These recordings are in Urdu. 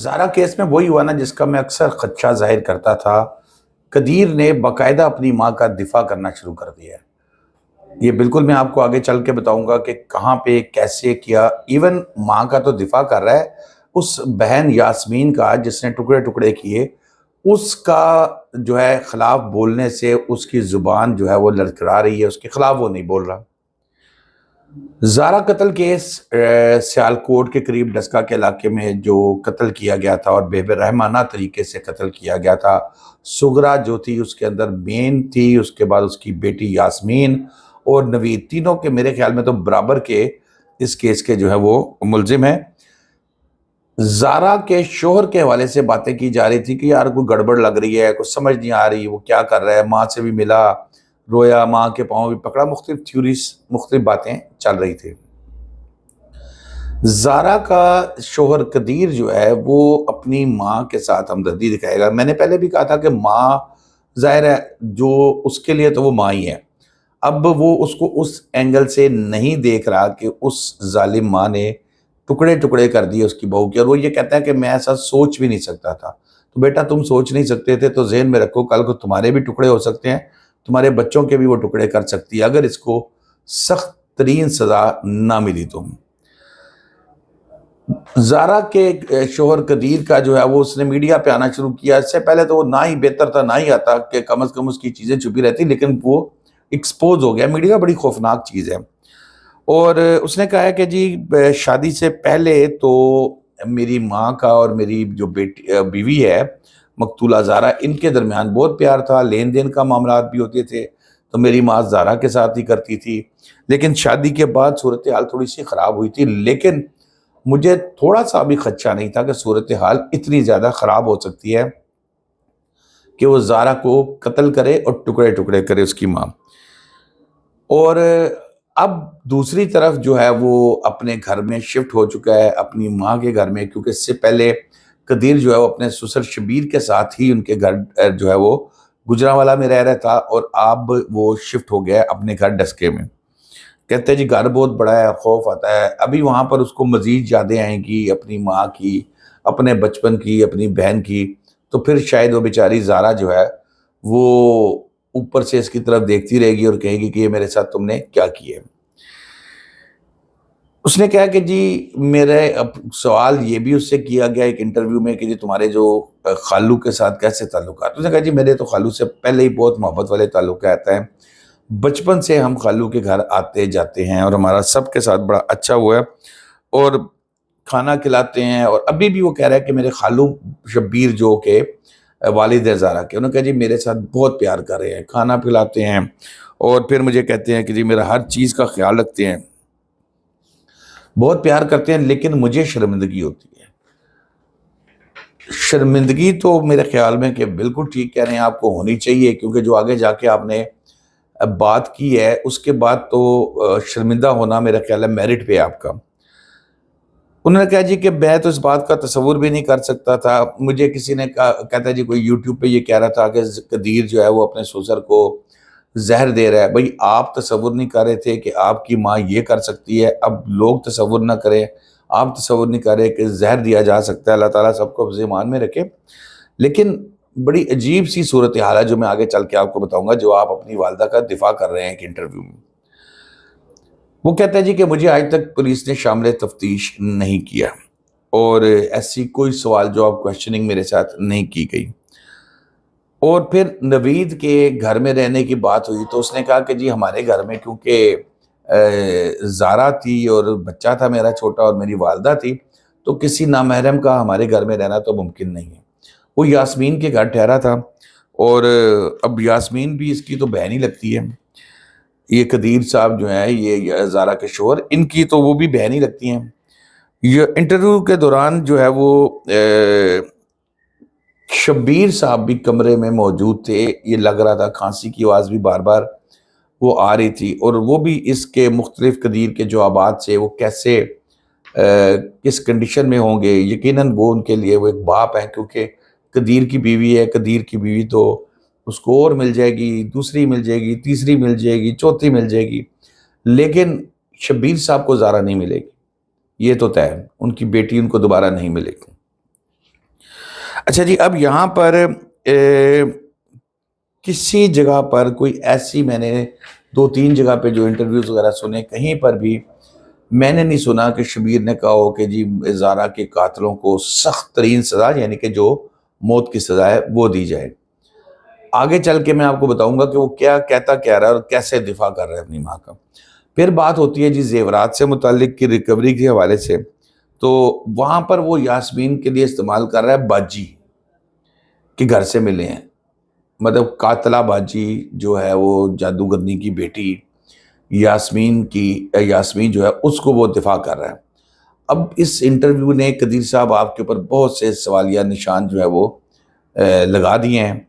زارا کیس میں وہی ہوا نا جس کا میں اکثر خدشہ ظاہر کرتا تھا۔ قدیر نے باقاعدہ اپنی ماں کا دفاع کرنا شروع کر دیا ہے۔ یہ بالکل میں آپ کو آگے چل کے بتاؤں گا کہ کہاں پہ کیسے کیا۔ ایون ماں کا تو دفاع کر رہا ہے، اس بہن یاسمین کا جس نے ٹکڑے ٹکڑے کیے، اس کا جو ہے خلاف بولنے سے اس کی زبان جو ہے وہ لڑکھڑا رہی ہے، اس کے خلاف وہ نہیں بول رہا۔ زارا قتل کیس سیالکوٹ کے قریب ڈسکا کے علاقے میں جو قتل کیا گیا تھا اور بے رحمانہ طریقے سے قتل کیا گیا تھا۔ سغرا جو تھی اس کے اندر مین تھی، اس کے بعد اس کی بیٹی یاسمین اور نوید، تینوں کے میرے خیال میں تو برابر کے اس کیس کے جو ہے وہ ملزم ہیں۔ زارا کے شوہر کے حوالے سے باتیں کی جا رہی تھی کہ یار کوئی گڑبڑ لگ رہی ہے، کچھ سمجھ نہیں آ رہی، وہ کیا کر رہا ہے، ماں سے بھی ملا، رویا، ماں کے پاؤں بھی پکڑا، مختلف تھیوریز، مختلف باتیں چل رہی تھی۔ زارا کا شوہر قدیر جو ہے وہ اپنی ماں کے ساتھ ہمدردی دکھائے گا۔ میں نے پہلے بھی کہا تھا کہ ماں ظاہر ہے جو اس کے لیے تو وہ ماں ہی ہے۔ اب وہ اس کو اس اینگل سے نہیں دیکھ رہا کہ اس ظالم ماں نے ٹکڑے ٹکڑے کر دیے اس کی بہو کے، اور وہ یہ کہتا ہے کہ میں ایسا سوچ بھی نہیں سکتا تھا۔ تو بیٹا تم سوچ نہیں سکتے تھے تو ذہن میں رکھو کل کو تمہارے بھی ٹکڑے ہو سکتے ہیں، تمہارے بچوں کے بھی وہ ٹکڑے کر سکتی ہے اگر اس کو سخت ترین سزا نہ ملی تو۔ زارا کے شوہر قدیر کا جو ہے وہ اس نے میڈیا پہ آنا شروع کیا۔ اس سے پہلے تو وہ نہ ہی بہتر تھا، نہ ہی آتا کہ کم از کم اس کی چیزیں چھپی رہتی، لیکن وہ ایکسپوز ہو گیا۔ میڈیا بڑی خوفناک چیز ہے، اور اس نے کہا ہے کہ جی شادی سے پہلے تو میری ماں کا اور میری جو بیوی ہے مقتولہ زارا، ان کے درمیان بہت پیار تھا، لین دین کا معاملات بھی ہوتے تھے، تو میری ماں زارا کے ساتھ ہی کرتی تھی۔ لیکن شادی کے بعد صورتحال تھوڑی سی خراب ہوئی تھی، لیکن مجھے تھوڑا سا بھی خدشہ نہیں تھا کہ صورتحال اتنی زیادہ خراب ہو سکتی ہے کہ وہ زارا کو قتل کرے اور ٹکڑے ٹکڑے کرے اس کی ماں۔ اور اب دوسری طرف جو ہے وہ اپنے گھر میں شفٹ ہو چکا ہے، اپنی ماں کے گھر میں، کیونکہ اس سے پہلے قدیر جو ہے وہ اپنے سسر شبیر کے ساتھ ہی ان کے گھر جو ہے وہ گجرانوالہ میں رہ رہا تھا، اور اب وہ شفٹ ہو گیا ہے اپنے گھر ڈسکے میں۔ کہتے ہیں جی گھر بہت بڑا ہے، خوف آتا ہے، ابھی وہاں پر اس کو مزید یادیں آئیں گی اپنی ماں کی، اپنے بچپن کی، اپنی بہن کی، تو پھر شاید وہ بیچاری زارا جو ہے وہ اوپر سے اس کی طرف دیکھتی رہے گی اور کہے گی کہ یہ میرے ساتھ تم نے کیا کیا ہے۔ اس نے کہا کہ جی میرے سوال یہ بھی اس سے کیا گیا ایک انٹرویو میں کہ جی تمہارے جو خالو کے ساتھ کیسے تعلقات؟ اس نے کہا جی میرے تو خالو سے پہلے ہی بہت محبت والے تعلقات ہیں، بچپن سے ہم خالو کے گھر آتے جاتے ہیں اور ہمارا سب کے ساتھ بڑا اچھا ہوا ہے، اور کھانا کھلاتے ہیں، اور ابھی بھی وہ کہہ رہا ہے کہ میرے خالو شبیر جو کہ والد زارا کے، انہوں نے کہا جی میرے ساتھ بہت پیار کر رہے ہیں، کھانا پلاتے ہیں، اور پھر مجھے کہتے ہیں کہ جی میرا ہر چیز کا خیال رکھتے ہیں، بہت پیار کرتے ہیں، لیکن مجھے شرمندگی ہوتی ہے۔ شرمندگی تو میرے خیال میں کہ بالکل ٹھیک کہہ رہے ہیں، آپ کو ہونی چاہیے، کیونکہ جو آگے جا کے آپ نے بات کی ہے اس کے بعد تو شرمندہ ہونا میرا خیال ہے میرٹ پہ آپ کا۔ انہوں نے کہا جی کہ میں تو اس بات کا تصور بھی نہیں کر سکتا تھا، مجھے کسی نے کہتا ہے جی کوئی یوٹیوب پہ یہ کہہ رہا تھا کہ قدیر جو ہے وہ اپنے سسر کو زہر دے رہا ہے۔ بھائی آپ تصور نہیں کر رہے تھے کہ آپ کی ماں یہ کر سکتی ہے، اب لوگ تصور نہ کریں، آپ تصور نہیں کر رہے کہ زہر دیا جا سکتا ہے۔ اللہ تعالیٰ سب کو حفظ ایمان میں رکھے، لیکن بڑی عجیب سی صورتحال ہے جو میں آگے چل کے آپ کو بتاؤں گا، جو آپ اپنی والدہ کا دفاع کر رہے ہیں ایک انٹرویو میں۔ وہ کہتا ہے جی کہ مجھے آج تک پولیس نے شامل تفتیش نہیں کیا، اور ایسی کوئی سوال جواب کویسچننگ میرے ساتھ نہیں کی گئی۔ اور پھر نوید کے گھر میں رہنے کی بات ہوئی تو اس نے کہا کہ جی ہمارے گھر میں کیونکہ زارا تھی اور بچہ تھا میرا چھوٹا اور میری والدہ تھی، تو کسی نامحرم کا ہمارے گھر میں رہنا تو ممکن نہیں ہے۔ وہ یاسمین کے گھر ٹھہرا تھا، اور اب یاسمین بھی اس کی تو بہن ہی لگتی ہے، یہ قدیر صاحب جو ہیں یہ زارا کے شوہر، ان کی تو وہ بھی بہن ہی لگتی ہیں۔ یہ انٹرویو کے دوران جو ہے وہ شبیر صاحب بھی کمرے میں موجود تھے، یہ لگ رہا تھا کھانسی کی آواز بھی بار بار وہ آ رہی تھی، اور وہ بھی اس کے مختلف قدیر کے جوابات سے وہ کیسے کس کنڈیشن میں ہوں گے۔ یقیناً وہ ان کے لیے وہ ایک باپ ہے، کیونکہ قدیر کی بیوی ہے، قدیر کی بیوی تو اس کو اور مل جائے گی، دوسری مل جائے گی، تیسری مل جائے گی، چوتھی مل جائے گی، لیکن شبیر صاحب کو زارا نہیں ملے گی، یہ تو طے ہے، ان کی بیٹی ان کو دوبارہ نہیں ملے گی۔ اچھا جی، اب یہاں پر کسی جگہ پر کوئی ایسی، میں نے 2-3 جگہ پہ جو انٹرویوز وغیرہ سنے، کہیں پر بھی میں نے نہیں سنا کہ شبیر نے کہا ہو کہ جی زارا کے قاتلوں کو سخت ترین سزا، یعنی کہ جو موت کی سزا ہے وہ دی جائے۔ آگے چل کے میں آپ کو بتاؤں گا کہ وہ کیا کہتا کیا رہا ہے اور کیسے دفاع کر رہا ہے اپنی ماں کا۔ پھر بات ہوتی ہے جی زیورات سے متعلق کی ریکوری کے حوالے سے، تو وہاں پر وہ یاسمین کے لیے استعمال کر رہا ہے باجی کہ گھر سے ملے ہیں، مطلب قاتلہ باجی جو ہے وہ جادوگرنی کی بیٹی یاسمین جو ہے اس کو وہ دفاع کر رہا ہے۔ اب اس انٹرویو نے قدیر صاحب آپ کے اوپر بہت سے سوالیہ نشان جو ہے وہ لگا دیے ہیں۔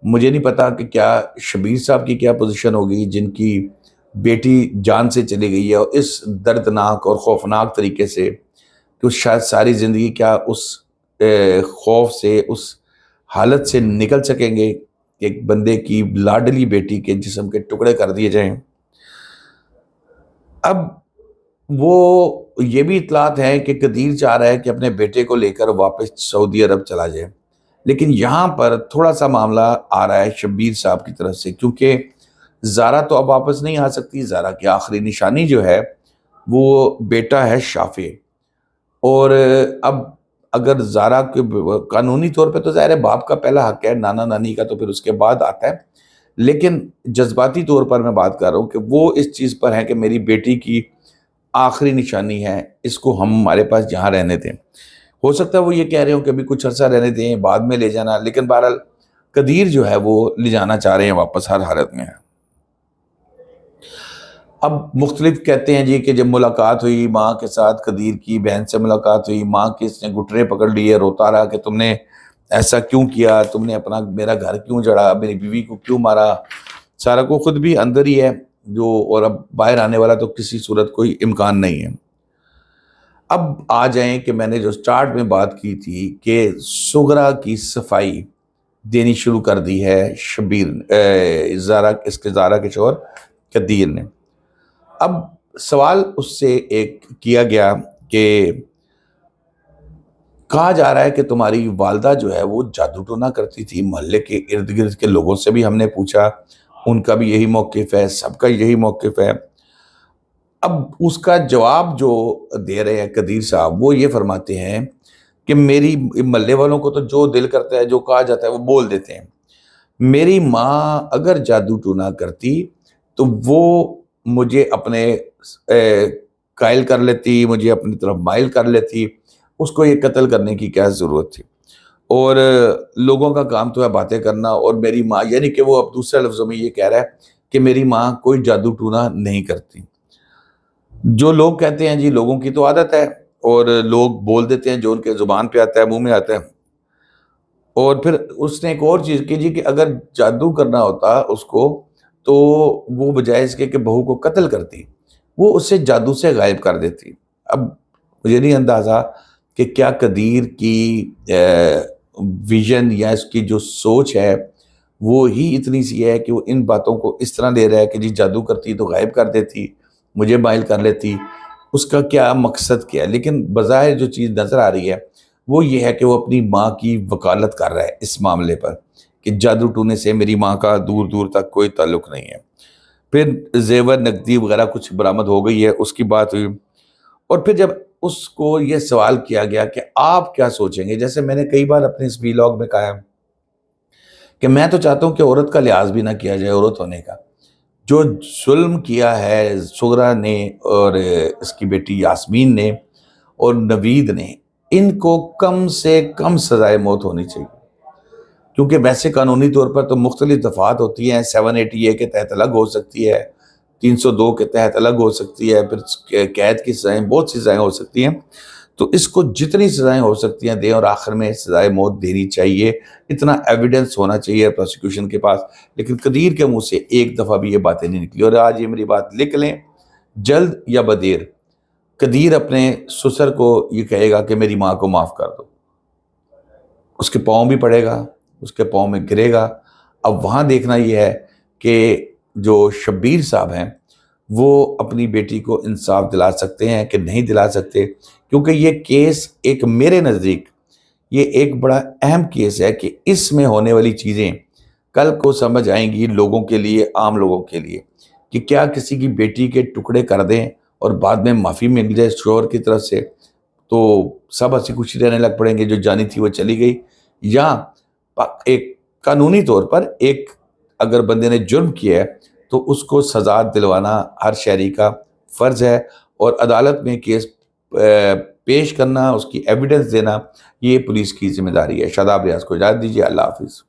مجھے نہیں پتا کہ کیا شبیر صاحب کی کیا پوزیشن ہوگی جن کی بیٹی جان سے چلی گئی ہے، اور اس دردناک اور خوفناک طریقے سے کہ اس شاید ساری زندگی کیا اس خوف سے، اس حالت سے نکل سکیں گے کہ ایک بندے کی لاڈلی بیٹی کے جسم کے ٹکڑے کر دیے جائیں۔ اب وہ یہ بھی اطلاعات ہیں کہ قدیر چاہ رہا ہے کہ اپنے بیٹے کو لے کر واپس سعودی عرب چلا جائے، لیکن یہاں پر تھوڑا سا معاملہ آ رہا ہے شبیر صاحب کی طرف سے، کیونکہ زارا تو اب واپس نہیں آ سکتی۔ زارا کی آخری نشانی جو ہے وہ بیٹا ہے شافع، اور اب اگر زارا کے قانونی طور پہ تو ظاہر ہے باپ کا پہلا حق ہے، نانا نانی کا تو پھر اس کے بعد آتا ہے، لیکن جذباتی طور پر میں بات کر رہا ہوں کہ وہ اس چیز پر ہے کہ میری بیٹی کی آخری نشانی ہے، اس کو ہم ہمارے پاس یہاں رہنے دیں۔ ہو سکتا ہے وہ یہ کہہ رہے ہوں کہ ابھی کچھ عرصہ رہنے دیں، بعد میں لے جانا، لیکن بہرحال قدیر جو ہے وہ لے جانا چاہ رہے ہیں واپس ہر حالت میں ہے۔ اب مختلف کہتے ہیں جی کہ جب ملاقات ہوئی ماں کے ساتھ، قدیر کی بہن سے ملاقات ہوئی، ماں کی اس نے گھٹنے پکڑ لیے، روتا رہا کہ تم نے ایسا کیوں کیا، تم نے میرا گھر کیوں جڑا، میری بیوی کو کیوں مارا۔ سارا کو خود بھی اندر ہی ہے جو، اور اب باہر آنے والا تو کسی صورت کوئی امکان نہیں ہے۔ اب آ جائیں کہ میں نے جو سٹارٹ میں بات کی تھی کہ سغرا کی صفائی دینی شروع کر دی ہے زارا کے شوہر قدیر نے۔ اب سوال اس سے ایک کیا گیا کہ کہا جا رہا ہے کہ تمہاری والدہ جو ہے وہ جادو ٹونا کرتی تھی، محلے کے ارد گرد کے لوگوں سے بھی ہم نے پوچھا، ان کا بھی یہی موقف ہے، سب کا یہی موقف ہے۔ اب اس کا جواب جو دے رہے ہیں قدیر صاحب، وہ یہ فرماتے ہیں کہ میری محلے والوں کو تو جو دل کرتا ہے، جو کہا جاتا ہے وہ بول دیتے ہیں۔ میری ماں اگر جادو ٹونا کرتی تو وہ مجھے اپنے قائل کر لیتی، مجھے اپنی طرف مائل کر لیتی، اس کو یہ قتل کرنے کی کیا ضرورت تھی؟ اور لوگوں کا کام تو ہے باتیں کرنا، اور میری ماں، یعنی کہ وہ اب دوسرے لفظوں میں یہ کہہ رہا ہے کہ میری ماں کوئی جادو ٹونا نہیں کرتی۔ جو لوگ کہتے ہیں جی لوگوں کی تو عادت ہے، اور لوگ بول دیتے ہیں جو ان کے زبان پہ آتا ہے، منہ میں آتا ہے۔ اور پھر اس نے ایک اور چیز کی جی کہ اگر جادو کرنا ہوتا اس کو تو وہ بجائے اس کے کہ بہو کو قتل کرتی، وہ اسے جادو سے غائب کر دیتی۔ اب مجھے نہیں اندازہ کہ کیا قدیر کی ویژن یا اس کی جو سوچ ہے وہ ہی اتنی سی ہے کہ وہ ان باتوں کو اس طرح لے رہا ہے کہ جی جادو کرتی تو غائب کر دیتی، مجھے مائل کر لیتی، اس کا کیا مقصد کیا ہے؟ لیکن بظاہر جو چیز نظر آ رہی ہے وہ یہ ہے کہ وہ اپنی ماں کی وکالت کر رہا ہے اس معاملے پر کہ جادو ٹونے سے میری ماں کا دور دور تک کوئی تعلق نہیں ہے۔ پھر زیور نقدی وغیرہ کچھ برآمد ہو گئی ہے، اس کی بات ہوئی، اور پھر جب اس کو یہ سوال کیا گیا کہ آپ کیا سوچیں گے، جیسے میں نے کئی بار اپنے اس ویلاگ میں کہا ہے کہ میں تو چاہتا ہوں کہ عورت کا لحاظ بھی نہ کیا جائے عورت ہونے کا۔ جو ظلم کیا ہے سغرا نے اور اس کی بیٹی یاسمین نے اور نوید نے، ان کو کم سے کم سزائے موت ہونی چاہیے، کیونکہ ویسے قانونی طور پر تو مختلف دفعات ہوتی ہیں، 780A کے تحت الگ ہو سکتی ہے، 302 کے تحت الگ ہو سکتی ہے، پھر قید کی سزائیں، بہت سی سزائیں ہو سکتی ہیں۔ تو اس کو جتنی سزائیں ہو سکتی ہیں دیں، اور آخر میں سزائے موت دینی چاہیے، اتنا ایویڈنس ہونا چاہیے پروسیکیوشن کے پاس۔ لیکن قدیر کے منہ سے ایک دفعہ بھی یہ باتیں نہیں نکلی، اور آج یہ میری بات لکھ لیں، جلد یا بدیر قدیر اپنے سسر کو یہ کہے گا کہ میری ماں کو معاف کر دو، اس کے پاؤں بھی پڑے گا، اس کے پاؤں میں گرے گا۔ اب وہاں دیکھنا یہ ہے کہ جو شبیر صاحب ہیں وہ اپنی بیٹی کو انصاف دلا سکتے ہیں کہ نہیں دلا سکتے، کیونکہ یہ کیس ایک میرے نزدیک یہ ایک بڑا اہم کیس ہے کہ اس میں ہونے والی چیزیں کل کو سمجھ آئیں گی لوگوں کے لیے، عام لوگوں کے لیے، کہ کیا کسی کی بیٹی کے ٹکڑے کر دیں اور بعد میں معافی مل جائے شوہر کی طرف سے تو سب ہنسی خوشی رہنے لگ پڑیں گے، جو جانی تھی وہ چلی گئی، یا ایک قانونی طور پر ایک اگر بندے نے جرم کیا ہے تو اس کو سزا دلوانا ہر شہری کا فرض ہے، اور عدالت میں کیس پیش کرنا، اس کی ایویڈنس دینا، یہ پولیس کی ذمہ داری ہے۔ شاداب ریاض کو اجازت دیجیے، اللہ حافظ۔